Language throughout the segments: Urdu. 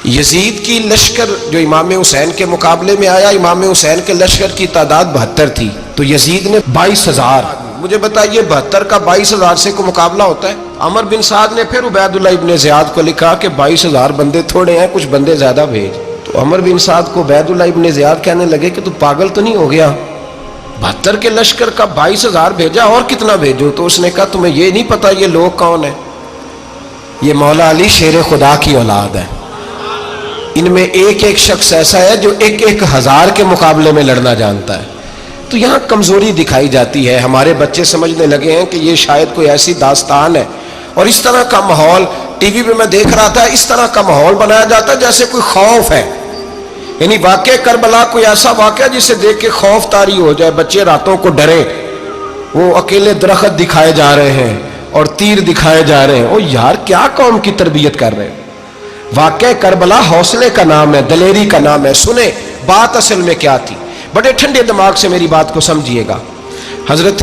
یزید کی لشکر جو امام حسین کے مقابلے میں آیا، امام حسین کے لشکر کی تعداد 72 تھی، تو یزید نے 22,000. مجھے بتائیے 72 کا 22,000 سے کوئی مقابلہ ہوتا ہے؟ عمر بن سعد نے پھر عبید اللہ ابن زیاد کو لکھا کہ 22,000 بندے تھوڑے ہیں، کچھ بندے زیادہ بھیج. تو عمر بن سعد کو عبید اللہ ابن زیاد کہنے لگے کہ تو پاگل تو نہیں ہو گیا، 72 کے لشکر کا 22,000 بھیجا، اور کتنا بھیجو؟ تو اس نے کہا تمہیں یہ نہیں پتا یہ لوگ کون ہیں؟ یہ مولا علی شیر خدا کی اولاد ہے. ان میں ایک ایک شخص ایسا ہے جو 1,000 کے مقابلے میں لڑنا جانتا ہے. تو یہاں کمزوری دکھائی جاتی ہے. ہمارے بچے سمجھنے لگے ہیں کہ یہ شاید کوئی ایسی داستان ہے، اور اس طرح کا ماحول ٹی وی پہ میں دیکھ رہا تھا، اس طرح کا ماحول بنایا جاتا ہے جیسے کوئی خوف ہے. یعنی واقع کربلا کوئی ایسا واقعہ جسے دیکھ کے خوف طاری ہو جائے، بچے راتوں کو ڈرے. وہ اکیلے درخت دکھائے جا رہے ہیں اور تیر دکھائے جا رہے ہیں. او یار کیا قوم کی تربیت کر رہے ہیں؟ واقع کربلا حوصلے کا نام ہے، دلیری کا نام ہے. سنیں بات اصل میں کیا تھی، بڑے ٹھنڈے دماغ سے میری بات کو سمجھیے گا. حضرت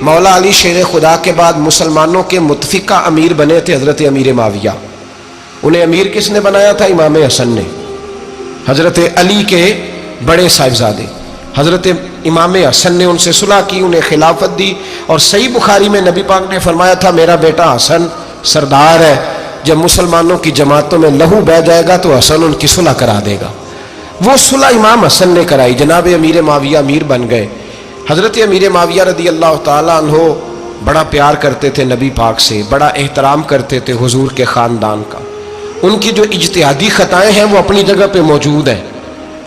مولا علی شیر خدا کے بعد مسلمانوں کے متفقہ امیر بنے تھے حضرت امیر معاویہ. انہیں امیر کس نے بنایا تھا؟ امام حسن نے. حضرت علی کے بڑے صاحبزادے حضرت امام حسن نے ان سے صلح کی، انہیں خلافت دی. اور صحیح بخاری میں نبی پاک نے فرمایا تھا میرا بیٹا حسن سردار ہے، جب مسلمانوں کی جماعتوں میں لہو بہہ جائے گا تو حسن ان کی صلح کرا دے گا. وہ صلح امام حسن نے کرائی، جناب امیر معاویہ امیر بن گئے. حضرت امیر معاویہ رضی اللہ تعالیٰ عنہ بڑا پیار کرتے تھے نبی پاک سے، بڑا احترام کرتے تھے حضور کے خاندان کا. ان کی جو اجتہادی خطائیں ہیں وہ اپنی جگہ پہ موجود ہیں.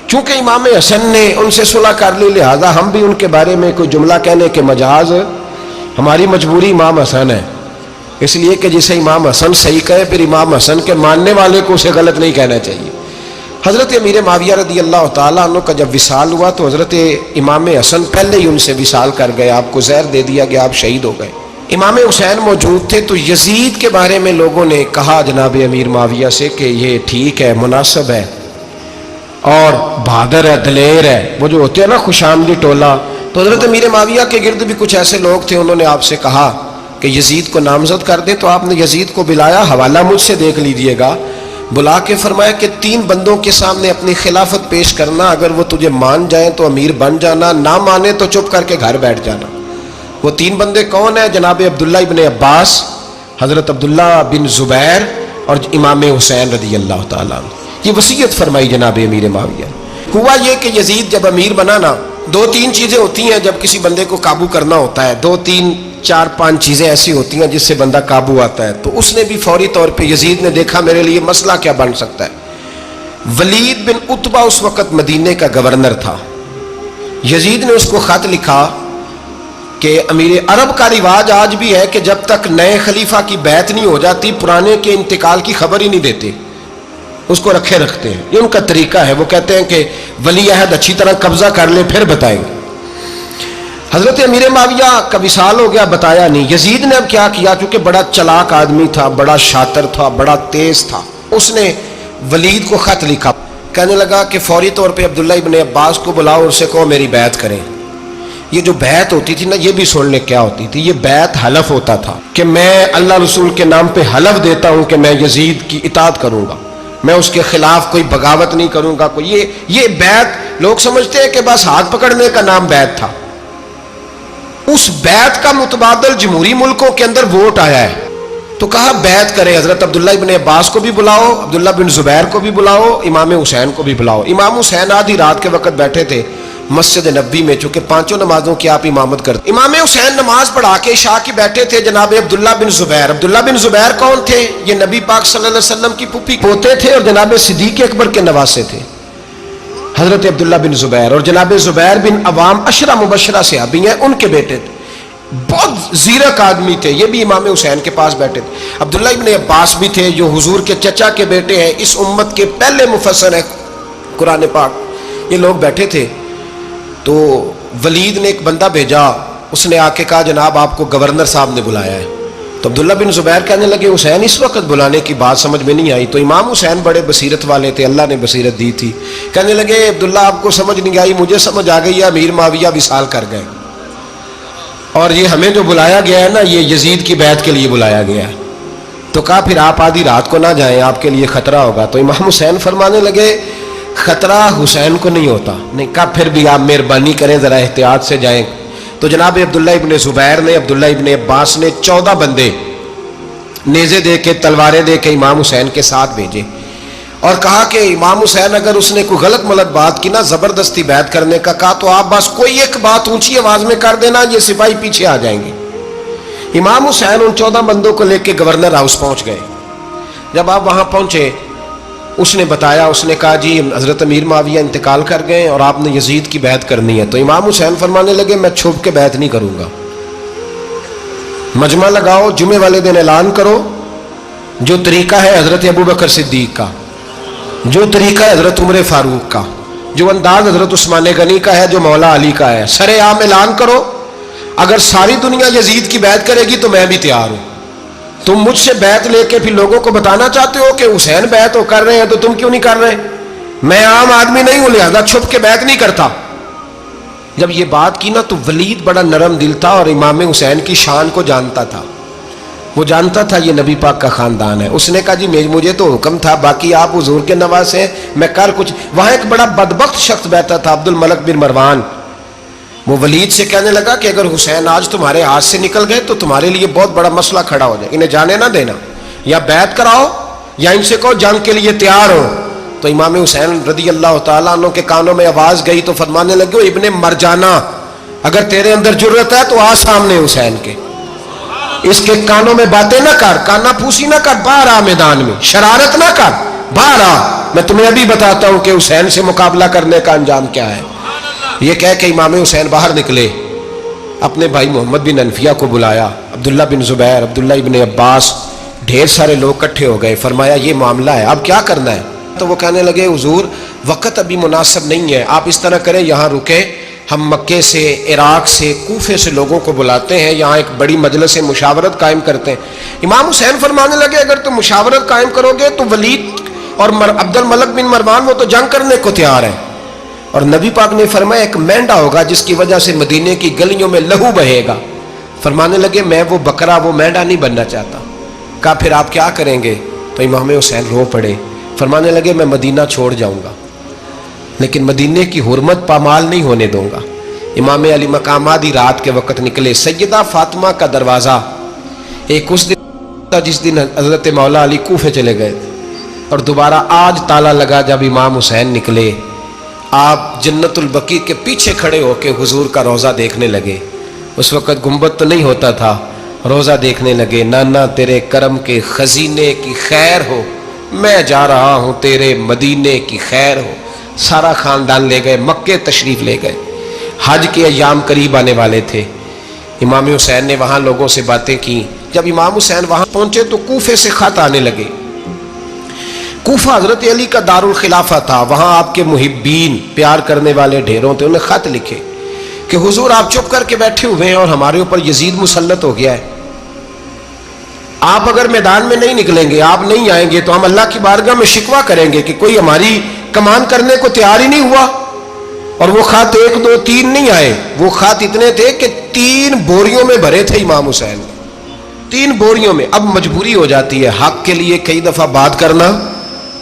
چونکہ امام حسن نے ان سے صلح کر لی، لہذا ہم بھی ان کے بارے میں کوئی جملہ کہنے کے مجاز، ہماری مجبوری امام حسن ہے. اس لیے کہ جسے امام حسن صحیح کہے پھر امام حسن کے ماننے والے کو اسے غلط نہیں کہنا چاہیے. حضرت امیر معاویہ رضی اللہ تعالیٰ عنہ کا جب وصال ہوا تو حضرت امام حسن پہلے ہی ان سے وصال کر گئے، آپ کو زہر دے دیا گیا، آپ شہید ہو گئے. امام حسین موجود تھے. تو یزید کے بارے میں لوگوں نے کہا جناب امیر معاویہ سے کہ یہ ٹھیک ہے، مناسب ہے اور بہادر ہے، دلیر ہے، وہ جو ہوتے ہیں نا خوش آمدی ٹولہ. تو حضرت امیر معاویہ کے گرد بھی کچھ ایسے لوگ تھے، انہوں نے آپ سے کہا کہ یزید کو نامزد کر دیں. تو آپ نے یزید کو بلایا، حوالہ مجھ سے دیکھ لیجئے گا. بلا کے فرمایا کہ 3 بندوں کے سامنے اپنی خلافت پیش کرنا، اگر وہ تجھے مان جائیں تو امیر بن جانا، نہ مانے تو چپ کر کے گھر بیٹھ جانا. وہ 3 بندے کون ہیں؟ جناب عبداللہ ابن عباس، حضرت عبداللہ بن زبیر اور امام حسین رضی اللہ تعالیٰ عنہ. یہ وصیت فرمائی جناب امیر معاویہ. ہوا یہ کہ یزید جب امیر بنا نا، 2-3 چیزیں ہوتی ہیں جب کسی بندے کو قابو کرنا ہوتا ہے، 2-3-4-5 چیزیں ایسی ہوتی ہیں جس سے بندہ قابو آتا ہے. تو اس نے بھی فوری طور پہ یزید نے دیکھا میرے لیے مسئلہ کیا بن سکتا ہے. ولید بن عتبہ اس وقت مدینے کا گورنر تھا. یزید نے اس کو خط لکھا کہ امیر عرب کا رواج آج بھی ہے کہ جب تک نئے خلیفہ کی بیعت نہیں ہو جاتی پرانے کے انتقال کی خبر ہی نہیں دیتے، اس کو رکھے رکھتے ہیں. یہ ان کا طریقہ ہے. وہ کہتے ہیں کہ ولی عہد اچھی طرح قبضہ کر لے پھر بتائیں گے. حضرت امیر معاویہ کا وصال ہو گیا، بتایا نہیں. یزید نے اب کیا کیا، چونکہ بڑا چلاک آدمی تھا، بڑا شاطر تھا، بڑا تیز تھا، اس نے ولید کو خط لکھا. کہنے لگا کہ فوری طور پہ عبداللہ ابن عباس کو بلاؤ اور اسے کہو میری بیعت کریں. یہ جو بیعت ہوتی تھی نا، یہ بھی سن لے کیا ہوتی تھی. یہ بیعت حلف ہوتا تھا کہ میں اللہ رسول کے نام پہ حلف دیتا ہوں کہ میں یزید کی اطاعت کروں گا، میں اس کے خلاف کوئی بغاوت نہیں کروں گا. کوئی یہ بیعت لوگ سمجھتے ہیں کہ بس ہاتھ پکڑنے کا نام بیعت تھا. اس بیعت کا متبادل جمہوری ملکوں کے اندر ووٹ آیا ہے. تو کہا بیعت کرے. حضرت عبداللہ ابن عباس کو بھی بلاؤ، عبداللہ بن زبیر کو بھی بلاؤ، امام حسین کو بھی بلاؤ. امام حسین آدھی رات کے وقت بیٹھے تھے مسجد نبوی میں، چونکہ 5 نمازوں کی آپ امامت کرتے. امام حسین نماز پڑھا کے عشاء کی بیٹھے تھے. جناب عبداللہ بن زبیر، عبداللہ بن زبیر کون تھے؟ یہ نبی پاک صلی اللہ علیہ وسلم کی پھوپھی پوتے تھے اور جناب صدیق اکبر کے نواسے تھے. حضرت عبداللہ بن زبیر اور جناب زبیر بن عوام عشرہ مبشرہ صحابی ہیں، ان کے بیٹے تھے. بہت زیرک آدمی تھے. یہ بھی امام حسین کے پاس بیٹھے تھے. عبداللہ ابن عباس بھی تھے جو حضور کے چچا کے بیٹے ہیں، اس امت کے پہلے مفسر ہیں قرآن پاک. یہ لوگ بیٹھے تھے. تو ولید نے ایک بندہ بھیجا، اس نے آ کے کہا جناب آپ کو گورنر صاحب نے بلایا ہے. تو عبداللہ بن زبیر کہنے لگے حسین اس وقت بلانے کی بات سمجھ میں نہیں آئی. تو امام حسین بڑے بصیرت والے تھے، اللہ نے بصیرت دی تھی. کہنے لگے عبداللہ آپ کو سمجھ نہیں آئی، مجھے سمجھ آ گئی ہے، امیر معاویہ وصال کر گئے اور یہ ہمیں جو بلایا گیا ہے نا، یہ یزید کی بیعت کے لیے بلایا گیا ہے. تو کہا پھر آپ آدھی رات کو نہ جائیں، آپ کے لیے خطرہ ہوگا۔ تو امام حسین فرمانے لگے خطرہ حسین کو نہیں ہوتا۔ نہیں، کہا پھر بھی آپ مہربانی کریں ذرا احتیاط سے جائیں۔ تو جناب عبداللہ ابن زبیر نے، عبداللہ ابن عباس نے 14 بندے نیزے دے کے، تلواریں دے کے امام حسین کے ساتھ بھیجے اور کہا کہ امام حسین اگر اس نے کوئی غلط ملت بات کی نا، زبردستی بیعت کرنے کا کہا، تو آپ بس کوئی ایک بات اونچی آواز میں کر دینا، یہ سپاہی پیچھے آ جائیں گے۔ امام حسین ان 14 بندوں کو لے کے گورنر ہاؤس پہنچ گئے۔ جب آپ وہاں پہنچے، اس نے بتایا، اس نے کہا جی حضرت امیر معاویہ انتقال کر گئے اور آپ نے یزید کی بیعت کرنی ہے۔ تو امام حسین فرمانے لگے میں چھپ کے بیعت نہیں کروں گا، مجمع لگاؤ، جمعے والے دن اعلان کرو، جو طریقہ ہے حضرت ابوبکر صدیق کا، جو طریقہ ہے حضرت عمر فاروق کا، جو انداز حضرت عثمان غنی کا ہے، جو مولا علی کا ہے، سر عام اعلان کرو، اگر ساری دنیا یزید کی بیعت کرے گی تو میں بھی تیار ہوں۔ تم مجھ سے بیعت لے کے پھر لوگوں کو بتانا چاہتے ہو کہ حسین بیعت ہو کر رہے ہیں تو تم کیوں نہیں کر رہے؟ میں عام آدمی نہیں ہوں، لہذا چھپ کے بیعت نہیں کرتا۔ جب یہ بات کی نا تو ولید بڑا نرم دل تھا اور امام حسین کی شان کو جانتا تھا، وہ جانتا تھا یہ نبی پاک کا خاندان ہے۔ اس نے کہا جی مجھے تو حکم تھا، باقی آپ حضور کے نواز ہیں، میں کر کچھ۔ وہاں ایک بڑا بدبخت شخص بیٹھا تھا، عبد الملک بن مروان، وہ ولید سے کہنے لگا کہ اگر حسین آج تمہارے ہاتھ سے نکل گئے تو تمہارے لیے بہت بڑا مسئلہ کھڑا ہو جائے، انہیں جانے نہ دینا، یا بیعت کراؤ یا ان سے کہو جنگ کے لیے تیار ہو۔ تو امام حسین رضی اللہ تعالیٰ عنہ کے کانوں میں آواز گئی تو فرمانے لگے ابن مرجانہ، اگر تیرے اندر جرت ہے تو آ سامنے حسین کے، اس کے کانوں میں باتیں نہ کر، کانا پھوسی نہ کر، باہر آ میدان میں، شرارت نہ کر، باہر آ، میں تمہیں ابھی بتاتا ہوں کہ حسین سے مقابلہ کرنے کا انجام کیا ہے۔ یہ کہہ کہ امام حسین باہر نکلے، اپنے بھائی محمد بن انفیہ کو بلایا، عبداللہ بن زبیر، عبداللہ ابن عباس، ڈھیر سارے لوگ اکٹھے ہو گئے۔ فرمایا یہ معاملہ ہے، اب کیا کرنا ہے؟ تو وہ کہنے لگے حضور وقت ابھی مناسب نہیں ہے، آپ اس طرح کریں یہاں رکیں، ہم مکے سے، عراق سے، کوفے سے لوگوں کو بلاتے ہیں، یہاں ایک بڑی مجلس مشاورت قائم کرتے ہیں۔ امام حسین فرمانے لگے اگر تم مشاورت قائم کرو گے تو ولید اور عبد الملک بن مروان وہ تو جنگ کرنے کو تیار ہیں، اور نبی پاک نے فرمایا ایک مینڈا ہوگا جس کی وجہ سے مدینے کی گلیوں میں لہو بہے گا۔ فرمانے لگے میں وہ بکرا، وہ مینڈا نہیں بننا چاہتا۔ کہا پھر آپ کیا کریں گے؟ تو امام حسین رو پڑے، فرمانے لگے میں مدینہ چھوڑ جاؤں گا لیکن مدینے کی حرمت پامال نہیں ہونے دوں گا۔ امام علی مقام آدھی رات کے وقت نکلے، سیدہ فاطمہ کا دروازہ ایک اس دن تھا جس دن حضرت مولا علی کوفے چلے گئے تھے، اور دوبارہ آج تالا لگا جب امام حسین نکلے۔ آپ جنت البقیع کے پیچھے کھڑے ہو کے حضور کا روضہ دیکھنے لگے، اس وقت گنبد تو نہیں ہوتا تھا، روضہ دیکھنے لگے۔ نانا تیرے کرم کے خزینے کی خیر ہو، میں جا رہا ہوں تیرے مدینے کی خیر ہو۔ سارا خاندان لے گئے، مکے تشریف لے گئے، حج کے ایام قریب آنے والے تھے۔ امام حسین نے وہاں لوگوں سے باتیں کی۔ جب امام حسین وہاں پہنچے تو کوفے سے خط آنے لگے۔ کوفہ حضرت علی کا دارالخلافہ تھا، وہاں آپ کے محبین، پیار کرنے والے ڈھیروں تھے، انہیں خط لکھے کہ حضور آپ چپ کر کے بیٹھے ہوئے ہیں اور ہمارے اوپر یزید مسلط ہو گیا ہے، آپ اگر میدان میں نہیں نکلیں گے، آپ نہیں آئیں گے تو ہم اللہ کی بارگاہ میں شکوہ کریں گے کہ کوئی ہماری کمان کرنے کو تیار ہی نہیں ہوا۔ اور وہ خط 1 2 3 نہیں آئے، وہ خط اتنے تھے کہ 3 بوریوں میں بھرے تھے امام حسین، 3 بوریوں میں۔ اب مجبوری ہو جاتی ہے، حق کے لیے کئی دفعہ بات کرنا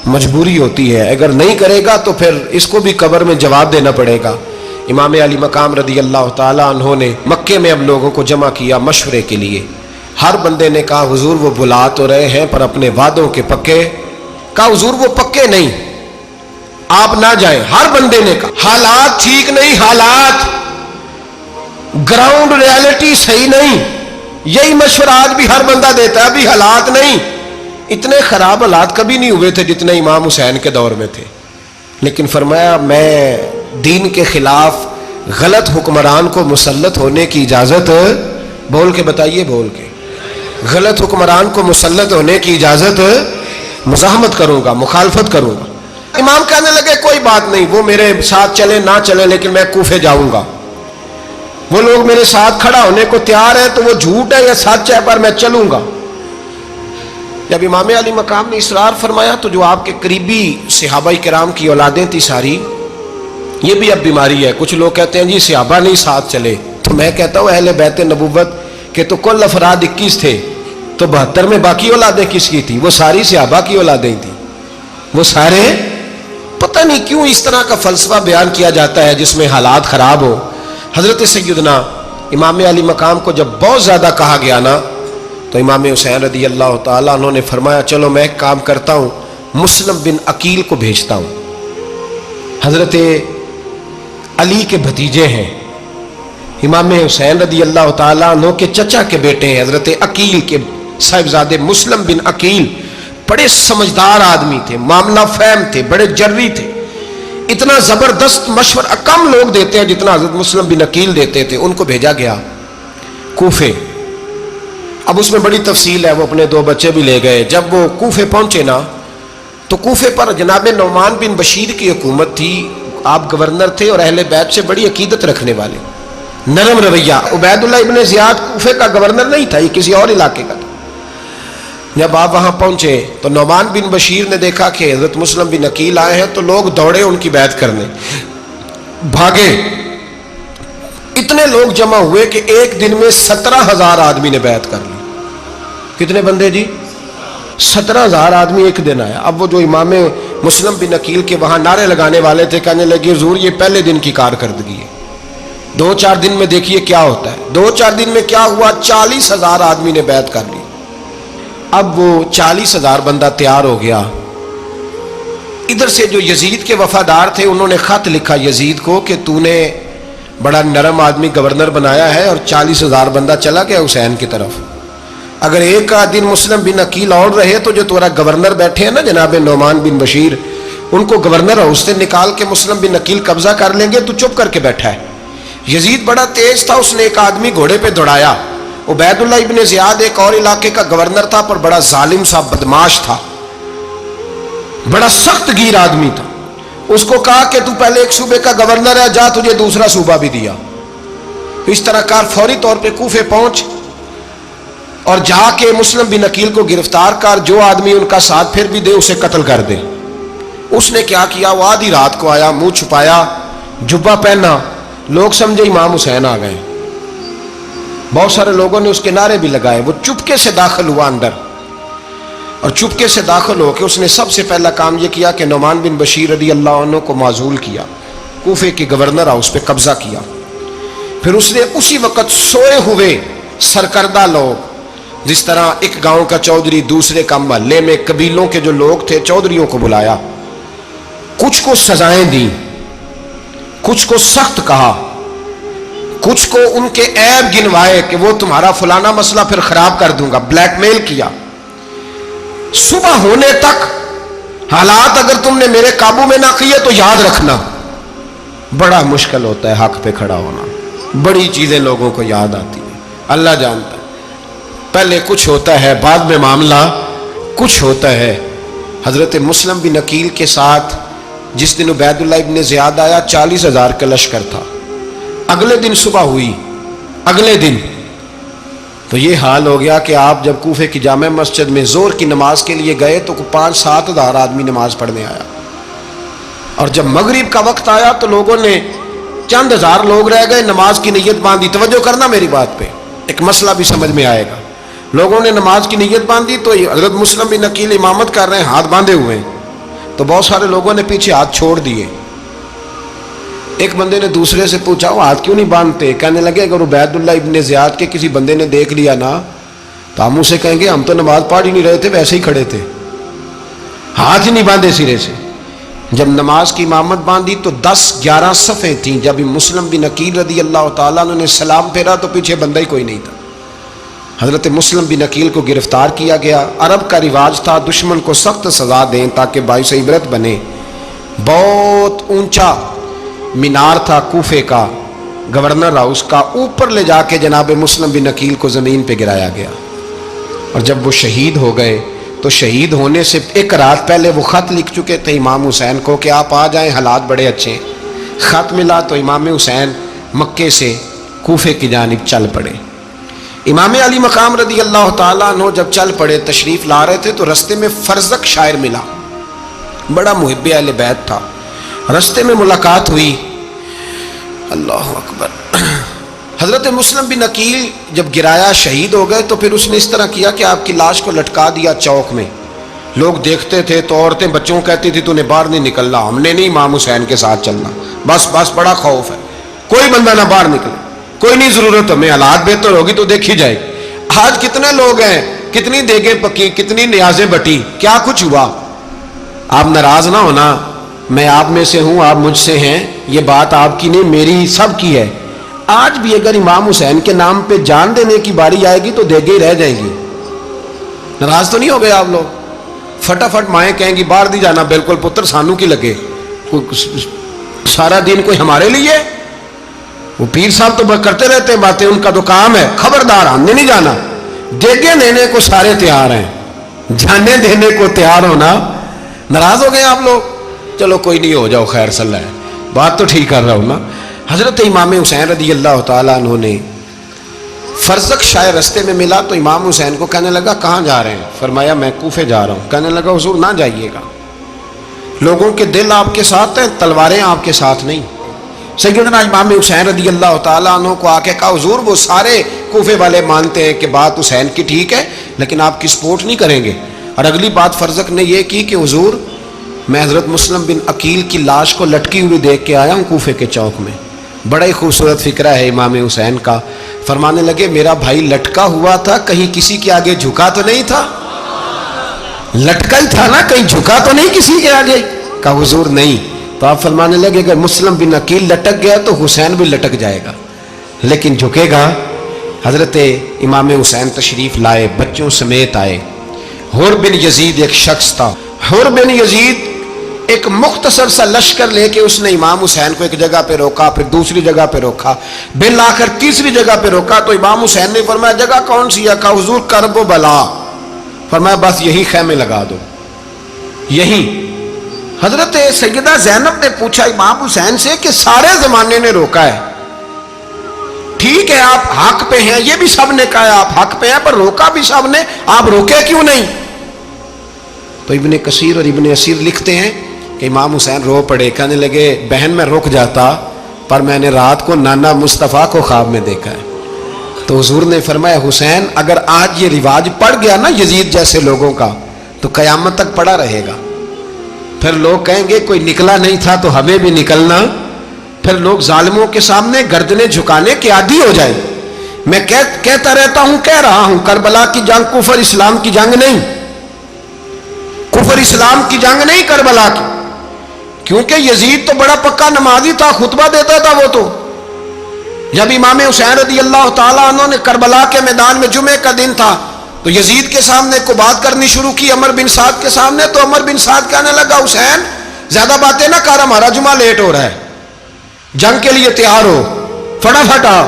مجبوری ہوتی ہے، اگر نہیں کرے گا تو پھر اس کو بھی قبر میں جواب دینا پڑے گا۔ امام علی مقام رضی اللہ تعالیٰ عنہ نے مکے میں اب لوگوں کو جمع کیا مشورے کے لیے۔ ہر بندے نے کہا حضور وہ بلا تو رہے ہیں پر اپنے وعدوں کے پکے۔ کہا حضور وہ پکے نہیں، آپ نہ جائیں۔ ہر بندے نے کہا حالات ٹھیک نہیں، حالات گراؤنڈ ریالٹی صحیح نہیں، یہی مشورہ آج بھی ہر بندہ دیتا ہے، ابھی حالات نہیں۔ اتنے خراب حالات کبھی نہیں ہوئے تھے جتنے امام حسین کے دور میں تھے، لیکن فرمایا میں دین کے خلاف غلط حکمران کو مسلط ہونے کی اجازت، بول کے بتائیے، بول کے، غلط حکمران کو مسلط ہونے کی اجازت، مزاحمت کروں گا، مخالفت کروں گا۔ امام کہنے لگے کوئی بات نہیں، وہ میرے ساتھ چلے نہ چلے لیکن میں کوفے جاؤں گا، وہ لوگ میرے ساتھ کھڑا ہونے کو تیار ہے تو وہ جھوٹ ہے یا سچ ہے پر میں چلوں گا۔ جب امام علی مقام نے اصرار فرمایا تو جو آپ کے قریبی صحابہ کرام کی اولادیں تھی ساری، یہ بھی اب بیماری ہے، کچھ لوگ کہتے ہیں جی صحابہ نہیں ساتھ چلے، تو میں کہتا ہوں اہل بیت نبوت کے تو کل افراد 21 تھے، تو 72 میں باقی اولادیں کس کی تھی؟ وہ ساری صحابہ کی اولادیں تھیں، وہ سارے. پتہ نہیں کیوں اس طرح کا فلسفہ بیان کیا جاتا ہے جس میں حالات خراب ہو. حضرت سیدنا امام علی مقام کو جب بہت زیادہ کہا گیا نا تو امام حسین رضی اللہ تعالیٰ عنہ نے فرمایا چلو میں ایک کام کرتا ہوں، مسلم بن عقیل کو بھیجتا ہوں. حضرت علی کے بھتیجے ہیں، امام حسین رضی اللہ تعالیٰ عنہ کے چچا کے بیٹے ہیں حضرت عقیل کے صاحبزادے مسلم بن عقیل. بڑے سمجھدار آدمی تھے، معاملہ فہم تھے، بڑے جری تھے. اتنا زبردست مشورہ کم لوگ دیتے ہیں جتنا حضرت مسلم بن عقیل دیتے تھے. ان کو بھیجا گیا کوفے. اب اس میں بڑی تفصیل ہے، وہ اپنے 2 بچے بھی لے گئے. جب وہ کوفے پہنچے نا تو کوفے پر جناب نعمان بن بشیر کی حکومت تھی. آپ گورنر تھے اور اہل بیت سے بڑی عقیدت رکھنے والے، نرم رویہ. عبید اللہ ابن زیاد کوفے کا گورنر نہیں تھا، یہ کسی اور علاقے کا تھا. جب آپ وہاں پہنچے تو نعمان بن بشیر نے دیکھا کہ حضرت مسلم بن عقیل آئے ہیں تو لوگ دوڑے ان کی بیعت کرنے، بھاگے. اتنے لوگ جمع ہوئے کہ ایک دن میں 17,000 آدمی نے بیعت کر لی. کتنے بندے جی؟ 17,000 آدمی ایک دن آیا. اب وہ جو امام مسلم بن عقیل کے وہاں نعرے لگانے والے تھے کہنے لگے حضور یہ پہلے دن کی کارکردگی ہے، 2-4 دن میں دیکھیے کیا ہوتا ہے. 2-4 دن میں کیا ہوا؟ 40,000 آدمی نے بیعت کر لی. اب وہ 40,000 بندہ تیار ہو گیا. ادھر سے جو یزید کے وفادار تھے انہوں نے خط لکھا یزید کو کہ تو نے بڑا نرم آدمی گورنر بنایا ہے اور 40,000 بندہ چلا گیا حسین کی طرف. اگر ایک دن مسلم بن عقیل اور رہے تو جو تمہارا گورنر بیٹھے ہیں نا جناب نعمان بن بشیر، ان کو گورنر ہاؤس سے نکال کے مسلم بن عقیل قبضہ کر لیں گے. تو چپ کر کے بیٹھا ہے. یزید بڑا تیز تھا، اس نے ایک آدمی گھوڑے پہ دوڑایا. عبید اللہ ابن زیاد ایک اور علاقے کا گورنر تھا پر بڑا ظالم سا بدماش تھا، بڑا سخت گیر آدمی تھا. اس کو کہا کہ تو پہلے ایک صوبے کا گورنر ہے، جا تجھے دوسرا صوبہ بھی دیا. اس طرح کار فوری طور پہ کوفے پہنچ اور جا کے مسلم بن عقیل کو گرفتار کر، جو آدمی ان کا ساتھ پھر بھی دے اسے قتل کر دے. اس نے کیا کیا؟ وہ آدھی رات کو آیا، منہ چھپایا، جبہ پہنا. لوگ سمجھے امام حسین آ گئے. بہت سارے لوگوں نے اس کے نعرے بھی لگائے. وہ چپکے سے داخل ہوا اندر اور چپکے سے داخل ہو کے اس نے سب سے پہلا کام یہ کیا کہ نعمان بن بشیر رضی اللہ عنہ کو معزول کیا، کوفے کے گورنر ہاؤس پہ قبضہ کیا. پھر اس نے اسی وقت سوئے ہوئے سرکردہ لوگ، جس طرح ایک گاؤں کا چودھری دوسرے کا محلے میں قبیلوں کے جو لوگ تھے چودھریوں کو بلایا، کچھ کو سزائیں دی، کچھ کو سخت کہا، کچھ کو ان کے عیب گنوائے کہ وہ تمہارا فلانا مسئلہ پھر خراب کر دوں گا. بلیک میل کیا. صبح ہونے تک حالات اگر تم نے میرے قابو میں نہ کیے تو یاد رکھنا بڑا مشکل ہوتا ہے حق پہ کھڑا ہونا. بڑی چیزیں لوگوں کو یاد آتی ہیں، اللہ جانتا ہے. پہلے کچھ ہوتا ہے، بعد میں معاملہ کچھ ہوتا ہے. حضرت مسلم بن عقیل کے ساتھ جس دن عبید اللہ ابن زیاد آیا 40,000 کا لشکر تھا. اگلے دن صبح ہوئی، اگلے دن تو یہ حال ہو گیا کہ آپ جب کوفے کی جامع مسجد میں زور کی نماز کے لیے گئے تو 5-7 ہزار آدمی نماز پڑھنے آیا. اور جب مغرب کا وقت آیا تو لوگوں نے چند ہزار لوگ رہ گئے، نماز کی نیت باندھی. توجہ کرنا میری بات پہ، ایک مسئلہ بھی سمجھ میں آئے گا. لوگوں نے نماز کی نیت باندھی تو حضرت مسلم بن عقیل امامت کر رہے ہیں، ہاتھ باندھے ہوئے ہیں. تو بہت سارے لوگوں نے پیچھے ہاتھ چھوڑ دیے. ایک بندے نے دوسرے سے پوچھا وہ ہاتھ کیوں نہیں باندھتے؟ کہنے لگے اگر عبید اللہ ابن زیاد کے کسی بندے نے دیکھ لیا نا تو ہم اسے کہیں گے ہم تو نماز پڑھ ہی نہیں رہے تھے، ویسے ہی کھڑے تھے، ہاتھ ہی نہیں باندھے سرے سے. جب نماز کی امامت باندھی تو 10-11 صفیں تھیں. جب مسلم بن عقیل رضی اللہ تعالیٰ عنہ نے سلام پھیرا تو پیچھے بندہ ہی کوئی نہیں تھا. حضرت مسلم بن عقیل کو گرفتار کیا گیا. عرب کا رواج تھا دشمن کو سخت سزا دیں تاکہ باعث عبرت بنے. بہت اونچا مینار تھا کوفے کا گورنر ہاؤس کا، اوپر لے جا کے جناب مسلم بن عقیل کو زمین پہ گرایا گیا. اور جب وہ شہید ہو گئے تو شہید ہونے سے ایک رات پہلے وہ خط لکھ چکے تھے امام حسین کو کہ آپ آ جائیں، حالات بڑے اچھے. خط ملا تو امام حسین مکے سے کوفے کی جانب چل پڑے. امام علی مقام رضی اللہ تعالیٰ عنہ جب چل پڑے تشریف لا رہے تھے تو رستے میں فرزق شاعر ملا، بڑا محب اہل بیت تھا. رستے میں ملاقات ہوئی، اللہ اکبر. حضرت مسلم بن عقیل جب گرایا شہید ہو گئے تو پھر اس نے اس طرح کیا کہ آپ کی لاش کو لٹکا دیا چوک میں. لوگ دیکھتے تھے تو عورتیں بچوں کہتی تھی تو نے باہر نہیں نکلنا, ہم نے نہیں امام حسین کے ساتھ چلنا, بس بڑا خوف ہے, کوئی بندہ نہ باہر نکلے, کوئی نہیں ضرورت, ہمیں حالات بہتر ہوگی تو دیکھی جائے گی. آج کتنے لوگ ہیں, کتنی دیگیں پکی, کتنی نیازیں بٹی, کیا کچھ ہوا. آپ ناراض نہ ہونا, میں آپ میں سے ہوں, آپ مجھ سے ہیں, یہ بات آپ کی نہیں میری سب کی ہے. آج بھی اگر امام حسین کے نام پہ جان دینے کی باری آئے گی تو دیگیں رہ جائیں گی. ناراض تو نہیں ہو گئے آپ لوگ؟ فٹافٹ مائیں کہیں گی باہر نہیں جانا, بالکل پتر سانو کی لگے, سارا دن کوئی ہمارے لیے. وہ پیر صاحب تو کرتے رہتے ہیں باتیں, ان کا تو کام ہے, خبردار ہم نے نہیں جانا. دیگیں دینے کو سارے تیار ہیں, جانے دینے کو تیار ہونا. ناراض ہو گئے آپ لوگ؟ چلو کوئی نہیں, ہو جاؤ, خیر صلی اللہ ہے, بات تو ٹھیک کر رہا ہوں نا. حضرت امام حسین رضی اللہ تعالیٰ عنہ نے فرزق شاہ رستے میں ملا تو امام حسین کو کہنے لگا کہاں جا رہے ہیں؟ فرمایا میں کوفے جا رہا ہوں. کہنے لگا حضور نہ جائیے گا, لوگوں کے دل آپ کے ساتھ ہیں, تلواریں آپ کے ساتھ نہیں. سیدنا امام حسین رضی اللہ تعالیٰ عنہ کو آ کے کہا حضور وہ سارے کوفے والے مانتے ہیں کہ بات حسین کی ٹھیک ہے لیکن آپ کی سپورٹ نہیں کریں گے. اور اگلی بات فرزق نے یہ کی کہ حضور میں حضرت مسلم بن عقیل کی لاش کو لٹکی ہوئی دیکھ کے آیا ہوں کوفے کے چوک میں. بڑا ہی خوبصورت فکرہ ہے امام حسین کا. فرمانے لگے میرا بھائی لٹکا ہوا تھا, کہیں کسی کے آگے جھکا تو نہیں تھا؟ لٹکا ہی تھا نا, کہیں جھکا تو نہیں کسی کے آگے؟ کہا حضور نہیں. تو آپ فرمانے لگے اگر مسلم بن عقیل لٹک گیا تو حسین بھی لٹک جائے گا, لیکن جھکے گا. حضرت امام حسین تشریف لائے, بچوں سمیت آئے. حر بن یزید ایک شخص تھا. حر بن یزید ایک مختصر سا لشکر لے کے اس نے امام حسین کو ایک جگہ پہ روکا, پھر دوسری جگہ پہ روکا, بالآخر تیسری جگہ پہ روکا. تو امام حسین نے فرمایا جگہ کون سی ہے؟ کہا حضور کرب و بلا. فرمایا بس یہی خیمے لگا دو, یہی. حضرت سیدہ زینب نے پوچھا امام حسین سے کہ سارے زمانے نے روکا ہے, ٹھیک ہے آپ حق پہ ہیں, یہ بھی سب نے کہا آپ حق پہ ہیں, پر روکا بھی سب نے, آپ روکے کیوں نہیں؟ تو ابن کثیر اور ابن اسیر لکھتے ہیں کہ امام حسین رو پڑے, کہنے لگے بہن میں رک جاتا پر میں نے رات کو نانا مصطفیٰ کو خواب میں دیکھا ہے. تو حضور نے فرمایا حسین اگر آج یہ رواج پڑ گیا نا یزید جیسے لوگوں کا تو قیامت تک پڑا رہے گا. پھر لوگ کہیں گے کوئی نکلا نہیں تھا تو ہمیں بھی نکلنا. پھر لوگ ظالموں کے سامنے گردنیں جھکانے کے عادی ہو جائیں. میں کہتا رہتا ہوں, کہہ رہا ہوں, کربلا کی جنگ کفر اسلام کی جنگ نہیں, کفر اسلام کی جنگ نہیں کربلا کی, کیونکہ یزید تو بڑا پکا نمازی تھا, خطبہ دیتا تھا. وہ تو جب امام حسین رضی اللہ تعالیٰ عنہ نے کربلا کے میدان میں جمعے کا دن تھا تو یزید کے سامنے کو بات کرنی شروع کی, عمر بن سعد کے سامنے. تو عمر بن سعد کہنے لگا حسین زیادہ باتیں نہ کر, ہمارا جمعہ لیٹ ہو رہا ہے, جنگ کے لیے تیار ہو, فٹافٹ آ.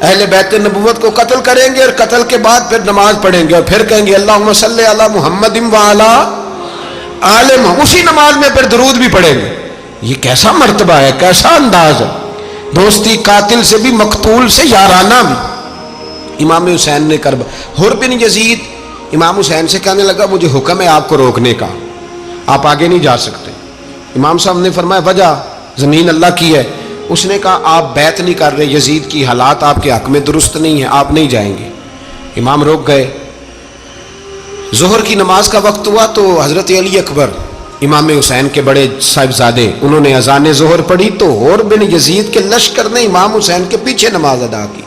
اہل بیت نبوت کو قتل کریں گے اور قتل کے بعد پھر نماز پڑھیں گے اور پھر کہیں گے اللہم صلی علی محمد وعلی آل محمد, اسی نماز میں پھر درود بھی پڑھیں گے. یہ کیسا مرتبہ ہے, کیسا انداز ہے, دوستی قاتل سے بھی مقتول سے یارانہ بھی. امام حسین نے حر بن یزید امام حسین سے کہنے لگا مجھے حکم ہے آپ کو روکنے کا, آپ آگے نہیں جا سکتے. امام صاحب نے فرمایا وجہ زمین اللہ کی ہے. اس نے کہا آپ بیعت نہیں کر رہے, یزید کی حالات آپ کے حق میں درست نہیں ہیں, آپ نہیں جائیں گے. امام روک گئے. ظہر کی نماز کا وقت ہوا تو حضرت علی اکبر امام حسین کے بڑے صاحبزادے انہوں نے اذان ظہر پڑھی تو حر بن یزید کے لشکر نے امام حسین کے پیچھے نماز ادا کی.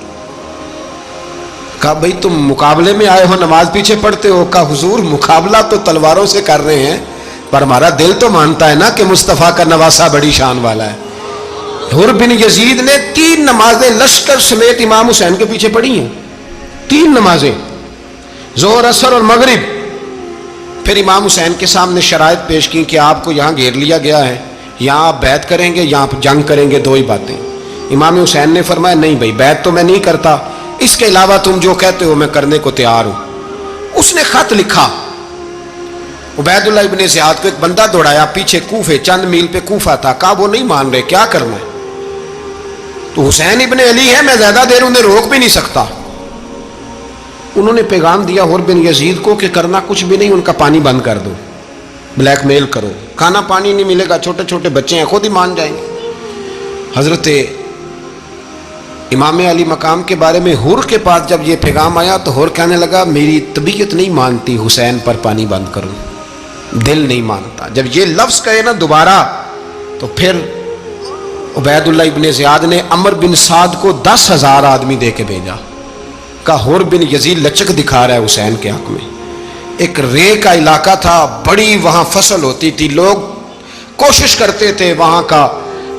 کہا بھئی تم مقابلے میں آئے ہو, نماز پیچھے پڑھتے ہو؟ کہا حضور مقابلہ تو تلواروں سے کر رہے ہیں پر ہمارا دل تو مانتا ہے نا کہ مصطفیٰ کا نواسہ بڑی شان والا ہے. حر بن یزید نے 3 نمازیں لشکر سمیت امام حسین کے پیچھے پڑھی ہیں, 3 نمازیں, ظہر اثر اور مغرب. پھر امام حسین کے سامنے شرائط پیش کی کہ آپ کو یہاں گھیر لیا گیا ہے, یہاں آپ بیعت کریں گے, یہاں جنگ کریں گے, 2 ہی باتیں. امام حسین نے فرمایا نہیں بھائی بیعت تو میں نہیں کرتا, اس کے علاوہ تم جو کہتے ہو میں کرنے کو تیار ہوں. اس نے خط لکھا, عبید اللہ ابن زیاد کو ایک بندہ دوڑایا پیچھے کوفے, چند میل پہ کوفہ تھا. کہا وہ نہیں مان رہے, کیا کرنا ہے؟ تو حسین ابن علی ہے, میں زیادہ دیر انہیں روک بھی نہیں سکتا. انہوں نے پیغام دیا حر بن یزید کو کہ کرنا کچھ بھی نہیں, ان کا پانی بند کر دو, بلیک میل کرو, کھانا پانی نہیں ملے گا, چھوٹے چھوٹے بچے ہیں, خود ہی مان جائیں گے. حضرت امام علی مقام کے بارے میں حور کے پاس جب یہ پیغام آیا تو حور کہنے لگا میری طبیعت نہیں مانتی حسین پر پانی بند کروں، دل نہیں مانتا۔ جب یہ لفظ کہے نا دوبارہ تو پھر عبید اللہ ابن زیاد نے عمر بن سعد کو 10,000 آدمی دے کے بھیجا، کہا حور بن یزید لچک دکھا رہا ہے حسین کے حق میں۔ ایک رے کا علاقہ تھا، بڑی وہاں فصل ہوتی تھی، لوگ کوشش کرتے تھے وہاں کا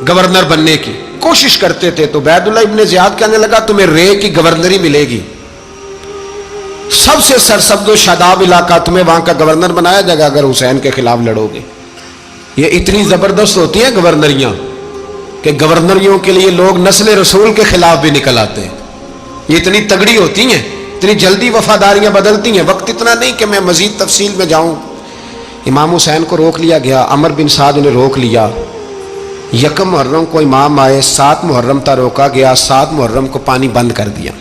گورنر بننے کی، کوشش کرتے تھے۔ تو عبید اللہ ابن زیاد کہنے لگا تمہیں رے کی گورنری ملے گی، سب سے سرسبز و شاداب علاقہ، تمہیں وہاں کا گورنر بنایا جائے گا اگر حسین کے خلاف لڑو گے۔ یہ اتنی زبردست ہوتی ہیں گورنریاں کہ گورنریوں کے لیے لوگ نسل رسول کے خلاف بھی نکل آتے ہیں، یہ اتنی تگڑی ہوتی ہیں، اتنی جلدی وفاداریاں بدلتی ہیں۔ وقت اتنا نہیں کہ میں مزید تفصیل میں جاؤں۔ امام حسین کو روک لیا گیا، عمر بن سعد نے روک لیا۔ یکم محرم کو امام آئے، 7 محرم تا روکا گیا، 7 محرم کو پانی بند کر دیا۔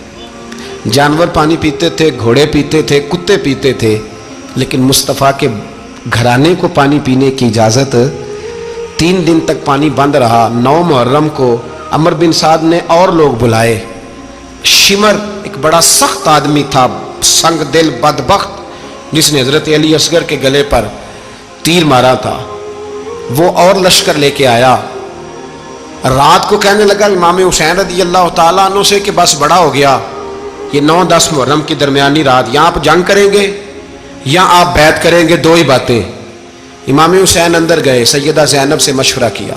جانور پانی پیتے تھے، گھوڑے پیتے تھے، کتے پیتے تھے، لیکن مصطفیٰ کے گھرانے کو پانی پینے کی اجازت 3 دن تک پانی بند رہا۔ 9 محرم کو عمر بن سعد نے اور لوگ بلائے۔ شمر ایک بڑا سخت آدمی تھا، سنگ دل بدبخت، جس نے حضرت علی اصغر کے گلے پر تیر مارا تھا، وہ اور لشکر لے کے آیا۔ رات کو کہنے لگا امام حسین رضی اللہ تعالیٰ عنہ سے کہ بس بڑا ہو گیا، یہ 9-10 محرم کی درمیانی رات، یا آپ جنگ کریں گے یا آپ بیعت کریں گے، 2 ہی باتیں۔ امام حسین اندر گئے، سیدہ زینب سے مشورہ کیا،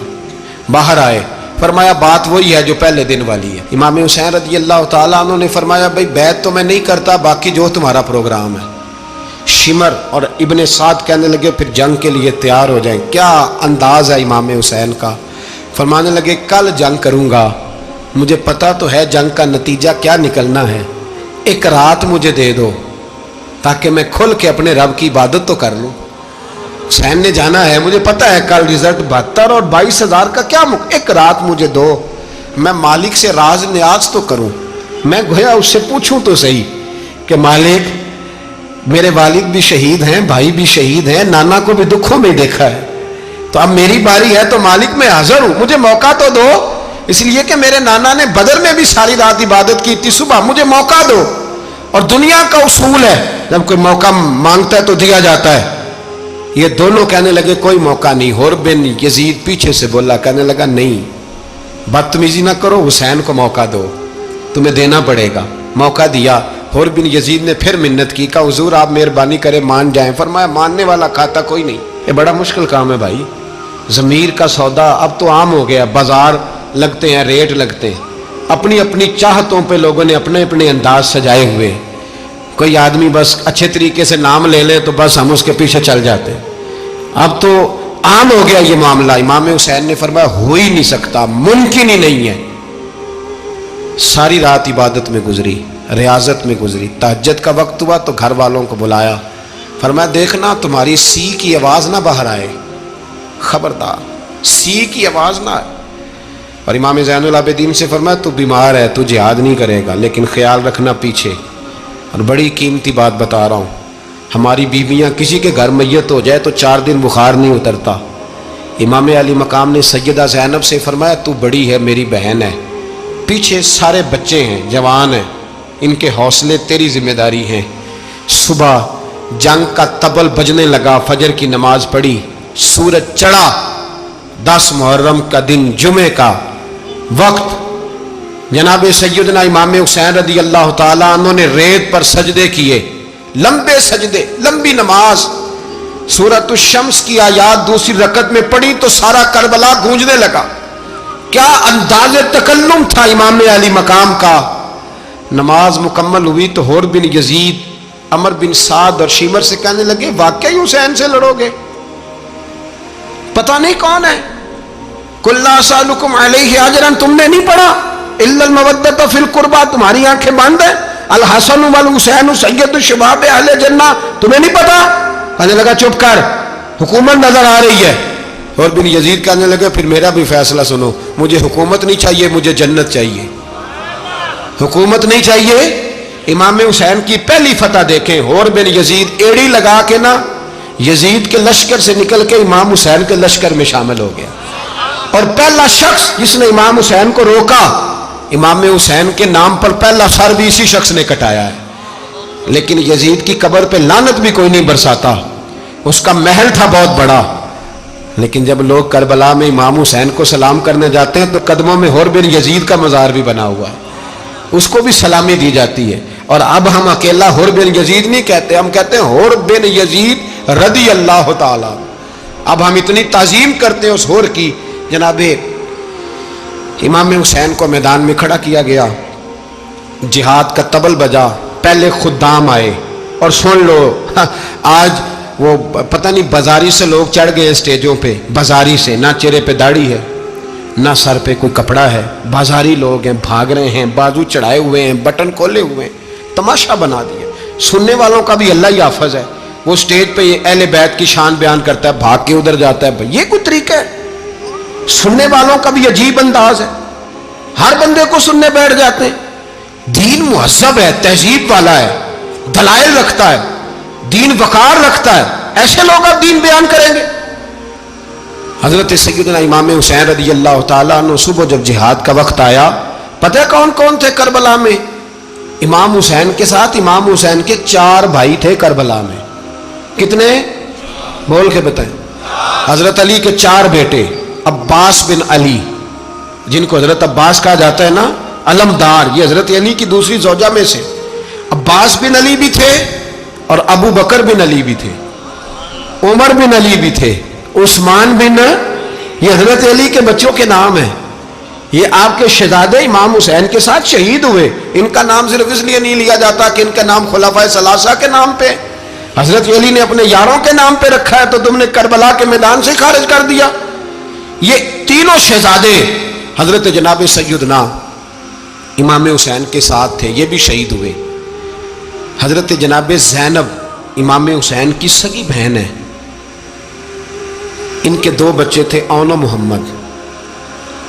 باہر آئے، فرمایا بات وہی ہے جو پہلے دن والی ہے۔ امام حسین رضی اللہ تعالیٰ عنہ نے فرمایا بھائی بیعت تو میں نہیں کرتا، باقی جو تمہارا پروگرام ہے۔ شمر اور ابن سعد کہنے لگے پھر جنگ کے لیے تیار ہو جائیں۔ کیا انداز ہے امام حسین کا، فرمانے لگے کل جنگ کروں گا، مجھے پتا تو ہے جنگ کا نتیجہ کیا نکلنا ہے، ایک رات مجھے دے دو تاکہ میں کھل کے اپنے رب کی عبادت تو کر لوں۔ حسین نے جانا ہے، مجھے پتا ہے کل رزلٹ 72 اور 22,000 کا کیا ایک رات مجھے دو، میں مالک سے راز نیاز تو کروں، میں گویا اس سے پوچھوں تو صحیح کہ مالک میرے والد بھی شہید ہیں، بھائی بھی شہید ہیں، نانا کو بھی دکھوں میں دیکھا ہے، تو اب میری باری ہے تو مالک میں حاضر ہوں، مجھے موقع تو دو، اس لیے کہ میرے نانا نے بدر میں بھی ساری رات عبادت کی تھی، صبح مجھے موقع دو۔ اور دنیا کا اصول ہے جب کوئی موقع مانگتا ہے تو دیا جاتا ہے۔ یہ دونوں کہنے لگے کوئی موقع نہیں۔ حور بن یزید پیچھے سے بولا، کہنے لگا نہیں، بدتمیزی نہ کرو، حسین کو موقع دو، تمہیں دینا پڑے گا۔ موقع دیا۔ حور بن یزید نے پھر منت کی، کہا حضور آپ مہربانی کریں مان جائیں۔ فرمایا ماننے والا کھاتا کوئی نہیں، یہ بڑا مشکل کام ہے بھائی، ضمیر کا سودا اب تو عام ہو گیا، بازار لگتے ہیں، ریٹ لگتے ہیں، اپنی اپنی چاہتوں پہ لوگوں نے اپنے اپنے انداز سجائے ہوئے۔ کوئی آدمی بس اچھے طریقے سے نام لے لے تو بس ہم اس کے پیچھے چل جاتے ہیں، اب تو عام ہو گیا یہ معاملہ۔ امام حسین نے فرمایا ہو ہی نہیں سکتا، ممکن ہی نہیں ہے۔ ساری رات عبادت میں گزری، ریاضت میں گزری، تہجد کا وقت ہوا تو گھر والوں کو بلایا، فرمایا دیکھنا تمہاری سی کی آواز نہ باہر آئے، خبردار سی کی آواز نہ آئے۔ اور امام زین العابدین سے فرمایا تو بیمار ہے، تو جہاد نہیں کرے گا، لیکن خیال رکھنا پیچھے۔ اور بڑی قیمتی بات بتا رہا ہوں، ہماری بیویاں کسی کے گھر میت ہو جائے تو 4 دن بخار نہیں اترتا۔ امام علی مقام نے سیدہ زینب سے فرمایا تو بڑی ہے، میری بہن ہے، پیچھے سارے بچے ہیں، جوان ہیں، ان کے حوصلے تیری ذمہ داری ہیں۔ صبح جنگ کا طبل بجنے لگا، فجر کی نماز پڑھی، سورج چڑھا، 10 محرم کا دن، جمعے کا وقت، جناب سیدنا امام حسین رضی اللہ تعالیٰ عنہ نے ریت پر سجدے کیے، لمبے سجدے، لمبی نماز، سورۃ الشمس کی آیات دوسری رکعت میں پڑھی تو سارا کربلا گونجنے لگا۔ کیا انداز تکلم تھا امام علی مقام کا۔ نماز مکمل ہوئی تو حور بن یزید، عمر بن سعد اور شمر سے کہنے لگے واقعی حسین سے لڑو گے؟ پتہ نہیں کون ہے۔ قل لا اسألکم علیہ اجرا، تم نے نہیں پڑھا؟ الا المودۃ فی القربى، تمہاری آنکھیں بند ہیں، الحسن والحسین سید الشباب اہل جنہ، تمہیں نہیں پتا؟ کہنے لگا چپ کر، حکومت نظر آ رہی ہے۔ اور بن یزید کہنے لگے پھر میرا بھی فیصلہ سنو، مجھے حکومت نہیں چاہیے، مجھے جنت چاہیے۔ حکومت نہیں چاہیے۔ امام حسین کی پہلی فتح دیکھیں، حور بن یزید ایڑی لگا کے نا یزید کے لشکر سے نکل کے امام حسین کے لشکر میں شامل ہو گیا، اور پہلا شخص جس نے امام حسین کو روکا امام حسین کے نام پر پہلا سر بھی اسی شخص نے کٹایا ہے، لیکن یزید کی قبر پہ لعنت بھی کوئی نہیں برساتا. اس کا محل تھا بہت بڑا، لیکن جب لوگ کربلا میں امام حسین کو سلام کرنے جاتے ہیں تو قدموں میں حور بن یزید کا مزار بھی بنا ہوا ہے، اس کو بھی سلامی دی جاتی ہے. اور اب ہم اکیلا حور بن یزید نہیں کہتے، ہم کہتے ہیں حور بن یزید رضی اللہ تعالی. اب ہم اتنی تعظیم کرتے ہیں اس حور کی. جناب امام حسین کو میدان میں کھڑا کیا گیا، جہاد کا طبل بجا، پہلے خدام آئے. اور سن لو آج وہ پتہ نہیں بازاری سے لوگ چڑھ گئے اسٹیجوں پہ، بازاری سے، نہ چہرے پہ داڑھی ہے نہ سر پہ کوئی کپڑا ہے، بازاری لوگ ہیں، بھاگ رہے ہیں، بازو چڑھائے ہوئے ہیں، بٹن کھولے ہوئے ہیں، تماشا بنا دیا. سننے والوں کا بھی اللہ ہی حافظ ہے. وہ اسٹیج پہ یہ اہل بیت کی شان بیان کرتا ہے، بھاگ کے ادھر جاتا ہے. یہ کوئی طریقہ ہے؟ سننے والوں کا بھی عجیب انداز ہے، ہر بندے کو سننے بیٹھ جاتے ہیں. دین مہذب ہے، تہذیب والا ہے، دلائل رکھتا ہے، دین وقار رکھتا ہے. ایسے لوگ اب دین بیان کریں گے؟ حضرت سیدنا امام حسین رضی اللہ تعالیٰ عنہ صبح جب جہاد کا وقت آیا، پتہ ہے کون کون تھے کربلا میں؟ امام حسین کے ساتھ امام حسین کے 4 بھائی تھے کربلا میں. کتنے؟ بول کے بتائیں. حضرت علی کے 4 بیٹے، عباس بن علی، جن کو حضرت عباس کہا جاتا ہے نا، علمدار، یہ حضرت علی کی دوسری زوجہ میں سے. عباس بن علی بھی تھے اور ابو بکر بن علی بھی تھے، عمر بن علی بھی تھے، عثمان بن، یہ حضرت علی کے بچوں کے نام ہیں. یہ آپ کے شہزادے امام حسین کے ساتھ شہید ہوئے. ان کا نام صرف اس لیے نہیں لیا جاتا کہ ان کا نام خلفائے ثلاثہ کے نام پہ، حضرت علی نے اپنے یاروں کے نام پہ رکھا ہے تو تم نے کربلا کے میدان سے خارج کر دیا. یہ تینوں شہزادے حضرت جناب سیدنا امام حسین کے ساتھ تھے، یہ بھی شہید ہوئے. حضرت جناب زینب امام حسین کی سگی بہن ہے، ان کے 2 بچے تھے، اون و محمد.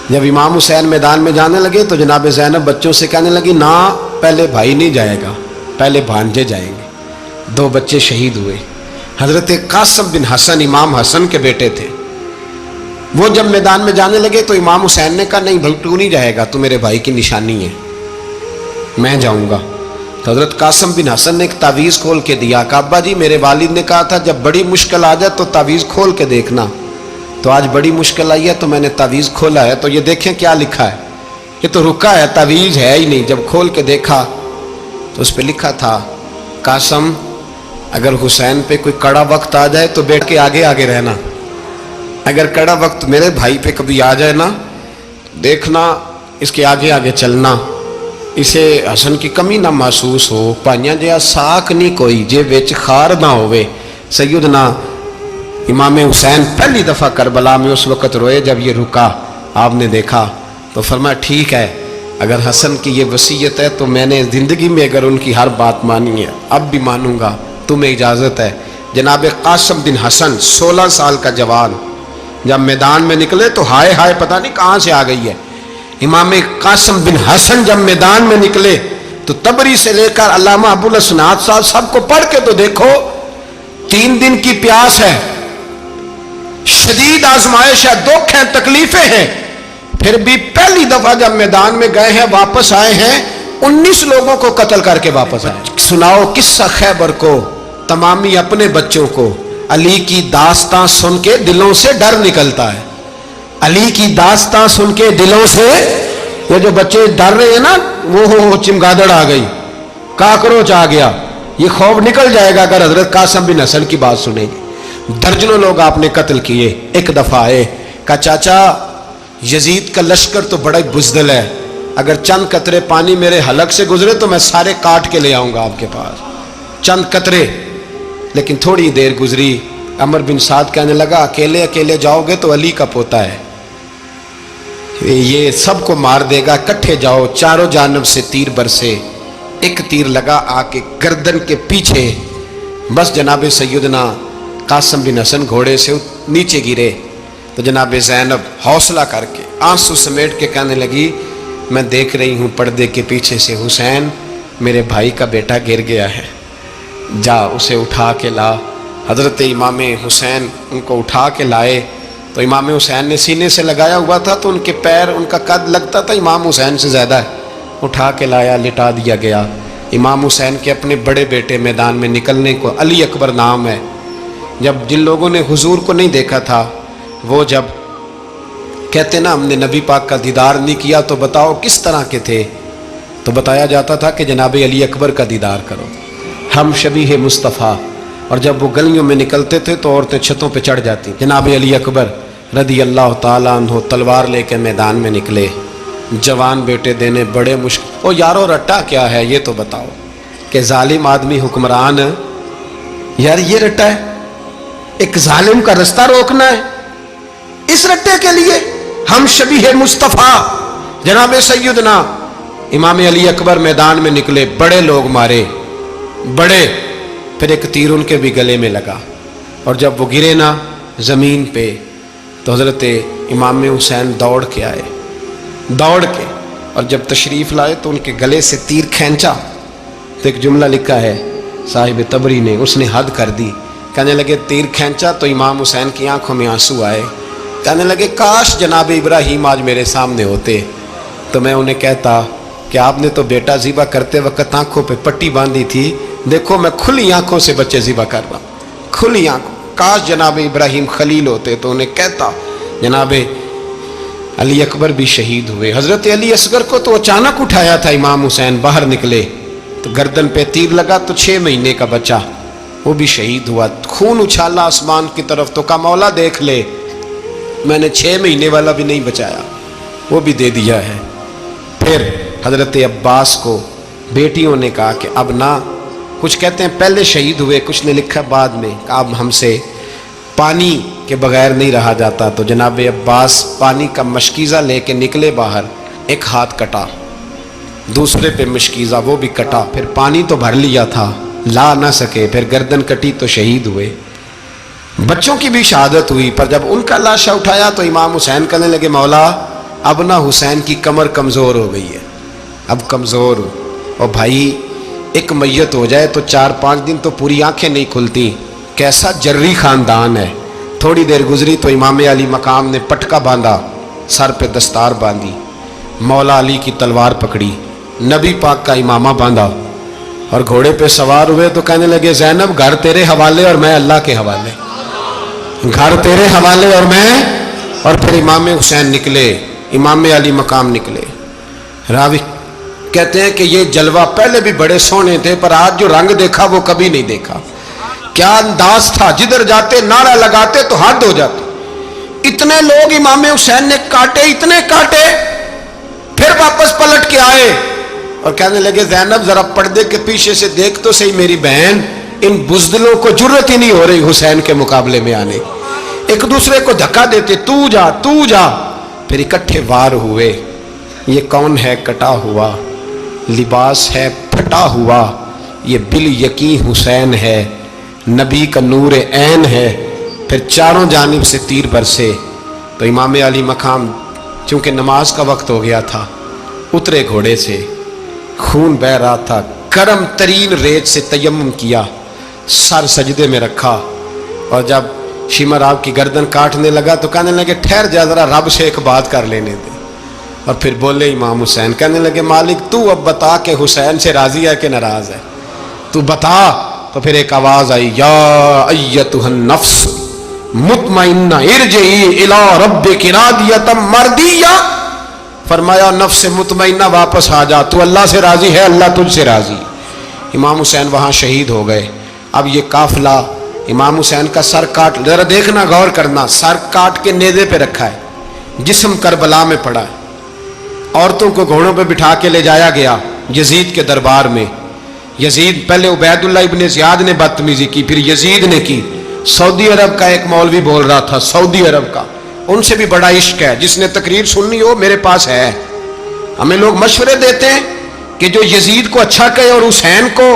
جب امام حسین میدان میں جانے لگے تو جناب زینب بچوں سے کہنے لگی، نہ پہلے بھائی نہیں جائے گا، پہلے بھانجے جائیں گے. 2 بچے شہید ہوئے. حضرت قاسم بن حسن امام حسن کے بیٹے تھے، وہ جب میدان میں جانے لگے تو امام حسین نے کہا، نہیں بھائی تو نہیں جائے گا، تو میرے بھائی کی نشانی ہے، میں جاؤں گا. تو حضرت قاسم بن حسن نے ایک تعویذ کھول کے دیا کہ ابا جی میرے والد نے کہا تھا جب بڑی مشکل آ جائے تو تعویذ کھول کے دیکھنا. تو آج بڑی مشکل آئی ہے تو میں نے تعویذ کھولا ہے، تو یہ دیکھیں کیا لکھا ہے. یہ تو رکا ہے، تعویذ ہے ہی نہیں. جب کھول کے دیکھا تو اس پہ لکھا تھا، قاسم اگر حسین پہ کوئی کڑا وقت آ جائے تو بیٹھ کے آگے آگے رہنا، اگر کڑا وقت میرے بھائی پہ کبھی آ جائے نا، دیکھنا اس کے آگے آگے چلنا، اسے حسن کی کمی نہ محسوس ہو. پائیاں جہاں ساک نہیں کوئی جے وچ خار نہ ہوئے. سیدنا امام حسین پہلی دفعہ کربلا میں اس وقت روئے جب یہ رکا. آپ نے دیکھا تو فرمایا ٹھیک ہے، اگر حسن کی یہ وصیت ہے تو میں نے زندگی میں اگر ان کی ہر بات مانی ہے اب بھی مانوں گا، تمہیں اجازت ہے. جناب قاسم بن حسن 16 سال کا جوان جب میدان میں نکلے تو ہائے ہائے پتہ نہیں کہاں سے آ گئی ہے. امام قاسم بن حسن جب میدان میں نکلے تو تبری سے لے کر علامہ ابو الاسناد صاحب سب کو پڑھ کے تو دیکھو، 3 دن کی پیاس ہے، شدید آزمائش ہے، دکھ ہیں، تکلیفیں ہیں، پھر بھی پہلی دفعہ جب میدان میں گئے ہیں واپس آئے ہیں 19 لوگوں کو قتل کر کے واپس آئے. سناؤ قصہ خیبر کو، تمامی اپنے بچوں کو. علی کی داستان سن کے دلوں سے ڈر نکلتا ہے، علی کی داستان سن کے دلوں سے، یہ جو بچے ڈر رہے ہیں نا، وہ چمگادڑ آ گئی، کاکروچ آ گیا، یہ خوف نکل جائے گا اگر حضرت قاسم بن حسن کی بات سنیں گے. درجنوں لوگ آپ نے قتل کیے. ایک دفعہ آئے، کہا چاچا یزید کا لشکر تو بڑا بزدل ہے، اگر چند قطرے پانی میرے حلق سے گزرے تو میں سارے کاٹ کے لے آؤں گا آپ کے پاس، چند قطرے. لیکن تھوڑی دیر گزری، عمر بن سعد کہنے لگا اکیلے اکیلے جاؤ گے تو علی کا پوتا ہے، یہ سب کو مار دے گا، کٹھے جاؤ. چاروں جانب سے تیر برسے، ایک تیر لگا آ کے گردن کے پیچھے، بس جناب سیدنا قاسم بن حسن گھوڑے سے نیچے گرے. تو جناب زینب حوصلہ کر کے آنسو سمیٹ کے کہنے لگی میں دیکھ رہی ہوں پردے کے پیچھے سے حسین میرے بھائی کا بیٹا گر گیا ہے، جا اسے اٹھا کے لا. حضرت امام حسین ان کو اٹھا کے لائے تو امام حسین نے سینے سے لگایا ہوا تھا تو ان کے پیر، ان کا قد لگتا تھا امام حسین سے زیادہ ہے، اٹھا کے لایا، لٹا دیا گیا۔ امام حسین کے اپنے بڑے بیٹے میدان میں نکلنے کو، علی اکبر نام ہے، جب جن لوگوں نے حضور کو نہیں دیکھا تھا وہ جب کہتے نا ہم نے نبی پاک کا دیدار نہیں کیا تو بتاؤ کس طرح کے تھے، تو بتایا جاتا تھا کہ جناب علی اکبر کا دیدار کرو، ہم شبیہ مصطفیٰ۔ اور جب وہ گلیوں میں نکلتے تھے تو عورتیں چھتوں پہ چڑھ جاتی۔ جناب علی اکبر رضی اللہ تعالیٰ عنہ تلوار لے کے میدان میں نکلے، جوان بیٹے دینے بڑے مشکل۔ او یارو رٹا کیا ہے یہ تو بتاؤ، کہ ظالم آدمی حکمران، یار یہ رٹا ہے، ایک ظالم کا رستہ روکنا ہے، اس رٹے کے لیے ہم شبیہ مصطفیٰ جناب سیدنا امام علی اکبر میدان میں نکلے، بڑے لوگ مارے، بڑے، پھر ایک تیر ان کے بھی گلے میں لگا، اور جب وہ گرے نا زمین پہ تو حضرت امام حسین دوڑ کے آئے، دوڑ کے، اور جب تشریف لائے تو ان کے گلے سے تیر کھینچا تو ایک جملہ لکھا ہے صاحب تبری نے، اس نے حد کر دی، کہنے لگے تیر کھینچا تو امام حسین کی آنکھوں میں آنسو آئے، کہنے لگے کاش جناب ابراہیم آج میرے سامنے ہوتے تو میں انہیں کہتا کہ آپ نے تو بیٹا ذبح کرتے وقت آنکھوں پہ پٹی باندھی تھی، دیکھو میں کھلی آنکھوں سے بچے ذبح کر رہا ہوں، کھلی آنکھوں، کاش جناب ابراہیم خلیل ہوتے تو انہیں کہتا۔ جناب علی اکبر بھی شہید ہوئے۔ حضرت علی اصغر کو تو اچانک اٹھایا تھا امام حسین، باہر نکلے تو گردن پہ تیر لگا تو 6 مہینے کا بچہ وہ بھی شہید ہوا، خون اچھالا آسمان کی طرف تو کہا مولا دیکھ لے، میں نے 6 مہینے والا بھی نہیں بچایا، وہ بھی دے دیا ہے۔ پھر حضرت عباس کو بیٹیوں نے کہا کہ اب نہ، کچھ کہتے ہیں پہلے شہید ہوئے، کچھ نے لکھا بعد میں، کہ اب ہم سے پانی کے بغیر نہیں رہا جاتا، تو جناب عباس پانی کا مشکیزہ لے کے نکلے باہر، ایک ہاتھ کٹا، دوسرے پہ مشکیزہ وہ بھی کٹا، پھر پانی تو بھر لیا تھا لا نہ سکے، پھر گردن کٹی تو شہید ہوئے۔ بچوں کی بھی شہادت ہوئی، پر جب ان کا لاشا اٹھایا تو امام حسین کہنے لگے مولا اب نہ حسین کی کمر کمزور ہو گئی ہے، اب کمزور ہو، اور بھائی ایک میت ہو جائے تو 4-5 دن تو پوری آنکھیں نہیں کھلتی، کیسا جری خاندان ہے۔ تھوڑی دیر گزری تو امام علی مقام نے پٹکا باندھا، سر پہ دستار باندھی، مولا علی کی تلوار پکڑی، نبی پاک کا امامہ باندھا اور گھوڑے پہ سوار ہوئے تو کہنے لگے زینب گھر تیرے حوالے اور میں اللہ کے حوالے، گھر تیرے حوالے اور میں، اور پھر امام حسین نکلے، امام علی مقام نکلے۔ راوی کہتے ہیں کہ یہ جلوہ پہلے بھی بڑے سونے تھے پر آج جو رنگ دیکھا وہ کبھی نہیں دیکھا، کیا انداز تھا، جدھر جاتے نعرہ لگاتے تو حد ہو جاتے، اتنے لوگ امام حسین نے کاٹے، اتنے کاٹے، پھر واپس پلٹ کے آئے اور کہنے لگے زینب ذرا پردے کے پیچھے سے دیکھ تو صحیح میری بہن، ان بزدلوں کو جرت ہی نہیں ہو رہی حسین کے مقابلے میں آنے، ایک دوسرے کو دھکا دیتے، تو جا تو جا، پھر اکٹھے وار ہوئے۔ یہ کون ہے کٹا ہوا، لباس ہے پھٹا ہوا، یہ بال یقین حسین ہے، نبی کا نور عین ہے۔ پھر چاروں جانب سے تیر برسے تو امام علی مقام چونکہ نماز کا وقت ہو گیا تھا، اترے گھوڑے سے، خون بہ رہا تھا، گرم ترین ریت سے تیمم کیا، سر سجدے میں رکھا، اور جب شمر آپ کی گردن کاٹنے لگا تو کہنے لگے ٹھہر جا ذرا رب سے ایک بات کر لینے دے، اور پھر بولے امام حسین، کہنے لگے مالک تو اب بتا کہ حسین سے راضی ہے کہ ناراض ہے، تو بتا۔ تو پھر ایک آواز آئی، یا ایتھا النفس مطمئنہ ارجعی الی ربک راضیۃ مرضیہ، فرمایا نفس مطمئنہ واپس آ جا، تو اللہ سے راضی ہے، اللہ تجھ سے راضی۔ امام حسین وہاں شہید ہو گئے۔ اب یہ قافلہ امام حسین کا سر کاٹ، ذرا دیکھنا غور کرنا، سر کاٹ کے نیزے پہ رکھا ہے، جسم کربلا میں پڑا ہے، عورتوں کو گھوڑوں پہ بٹھا کے لے جایا گیا یزید کے دربار میں۔ یزید پہلے عبید اللہ ابن زیاد نے بدتمیزی کی، پھر یزید نے کی۔ سعودی عرب کا ایک مولوی بول رہا تھا، سعودی عرب کا، ان سے بھی بڑا عشق ہے، جس نے تقریر سننی ہو میرے پاس ہے۔ ہمیں لوگ مشورے دیتے ہیں کہ جو یزید کو اچھا کہے اور حسین کو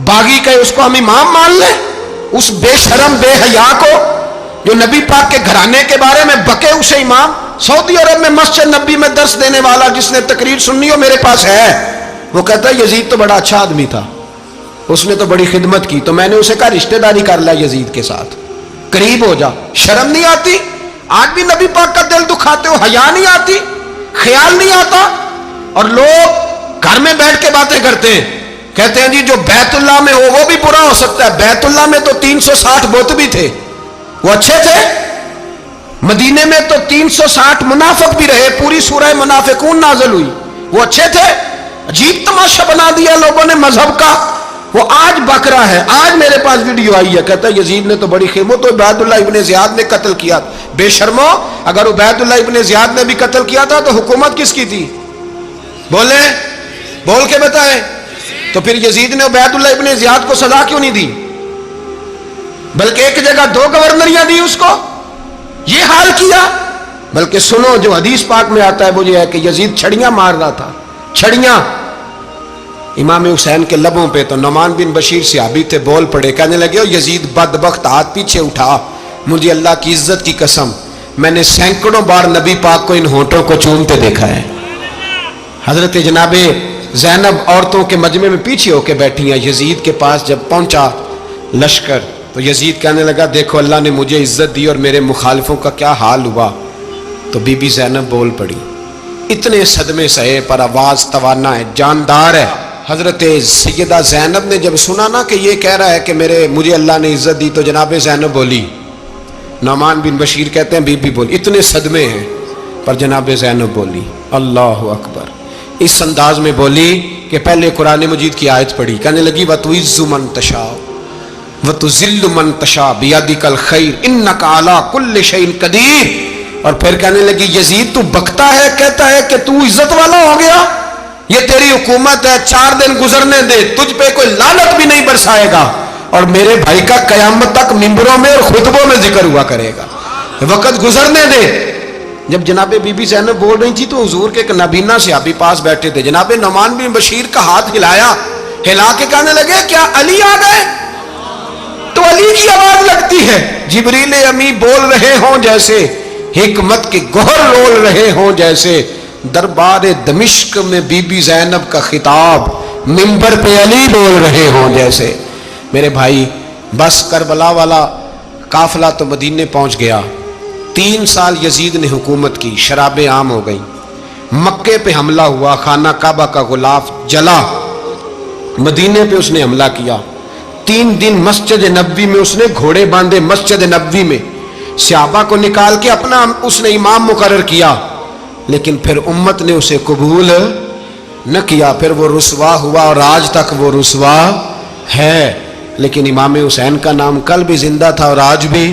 باغی کہے اس کو ہم امام مان لیں، اس بے شرم بے حیا کو جو نبی پاک کے گھرانے کے بارے میں بکے اسے امام۔ سعودی عرب میں مسجد نبی میں درس دینے والا جس نے تقریر سننی ہو میرے پاس ہے، وہ کہتا ہے یزید تو بڑا اچھا آدمی تھا، اس نے تو بڑی خدمت کی، تو میں نے اسے کہا رشتہ داری کر لیا یزید کے ساتھ، قریب ہو جا، شرم نہیں آتی؟ آج بھی نبی پاک کا دل دکھاتے ہو، حیا نہیں آتی، خیال نہیں آتا؟ اور لوگ گھر میں بیٹھ کے باتیں کرتے ہیں، کہتے ہیں جی جو بیت اللہ میں ہو وہ بھی برا ہو سکتا ہے۔ بیت اللہ میں تو 360 بت بھی تھے، وہ اچھے تھے۔ مدینے میں تو 360 منافق بھی رہے، پوری سورہ منافقون نازل ہوئی، وہ اچھے تھے۔ عجیب تماشا بنا دیا لوگوں نے مذہب کا۔ وہ آج بکرا ہے، آج میرے پاس ویڈیو آئی ہے، کہتا ہے یزید نے تو بڑی خیمت، تو عبید اللہ ابن زیاد نے قتل کیا۔ بے شرمو، اگر عبید اللہ ابن زیاد نے بھی قتل کیا تھا تو حکومت کس کی تھی؟ بولیں، بول کے بتائیں۔ تو پھر یزید نے عبید اللہ ابن زیاد کو سزا کیوں نہیں دی، بلکہ ایک جگہ 2 گورنریاں دی اس کو؟ یہ حال کیا۔ بلکہ سنو جو حدیث پاک میں آتا ہے وہ یہ ہے کہ یزید چھڑیاں مار رہا تھا، چھڑیاں امام حسین کے لبوں پہ۔ تو نعمان بن بشیر صحابی تھے، بول پڑے، کہنے لگے او یزید بدبخت، ہاتھ پیچھے اٹھا، مجھے اللہ کی عزت کی قسم میں نے سینکڑوں بار نبی پاک کو ان ہونٹوں کو چومتے دیکھا ہے۔ حضرت جناب زینب عورتوں کے مجمع میں پیچھے ہو کے بیٹھی ہیں۔ یزید کے پاس جب پہنچا لشکر تو یزید کہنے لگا دیکھو اللہ نے مجھے عزت دی اور میرے مخالفوں کا کیا حال ہوا۔ تو بی بی زینب بول پڑی، اتنے صدمے سہے پر آواز توانا ہے، جاندار ہے۔ حضرت سیدہ زینب نے جب سنا نا کہ یہ کہہ رہا ہے کہ مجھے اللہ نے عزت دی، تو جناب زینب بولی، نعمان بن بشیر کہتے ہیں بی بی بولی، اتنے صدمے ہیں پر جناب زینب بولی اللہ اکبر، اس انداز میں بولی کہ پہلے قرآن مجید کی آیت پڑھی، کہنے لگی وَتُعِزُّ مَن تَشَاءُ وَتُذِلُّ مَن تَشَاءُ بِيَدِكَ الْخَيْرُ إِنَّكَ عَلَىٰ كُلِّ شَيْءٍ قَدِيرٌ۔ اور پھر کہنے لگی یزید تو بکتا ہے، کہتا ہے کہ تو عزت والا ہو گیا، یہ تیری حکومت ہے، 4 دن گزرنے دے، تجھ پہ کوئی لعنت بھی نہیں برسائے گا، اور میرے بھائی کا قیامت تک ممبروں میں اور خطبوں میں ذکر ہوا کرے گا، وقت گزرنے دے۔ جب جناب بی بی زینب بول رہی تھی تو حضور کے ایک نابینا صحابی پاس بیٹھے تھے، جناب نعمان بن بشیر کا ہاتھ ہلایا، ہلا کے کہنے لگے کیا علی آ گئے؟ تو علی کی آواز لگتی ہے، جبریل امی بول رہے ہوں جیسے، حکمت کے گوہر رول رہے ہوں جیسے، دربار دمشق میں بی بی زینب کا خطاب، منبر پہ علی بول رہے ہوں جیسے۔ میرے بھائی بس کربلا والا قافلہ تو مدینے پہنچ گیا، 3 سال یزید نے حکومت کی، شرابیں عام ہو گئیں، مکے پہ حملہ ہوا، خانہ کعبہ کا غلاف جلا، مدینے پہ اس نے حملہ کیا، 3 دن مسجد نبوی میں اس نے گھوڑے باندھے، مسجد نبوی میں صحابہ کو نکال کے اپنا اس نے امام مقرر کیا، لیکن پھر امت نے اسے قبول نہ کیا، پھر وہ رسوا ہوا اور آج تک وہ رسوا ہے۔ لیکن امام حسین کا نام کل بھی زندہ تھا اور آج بھی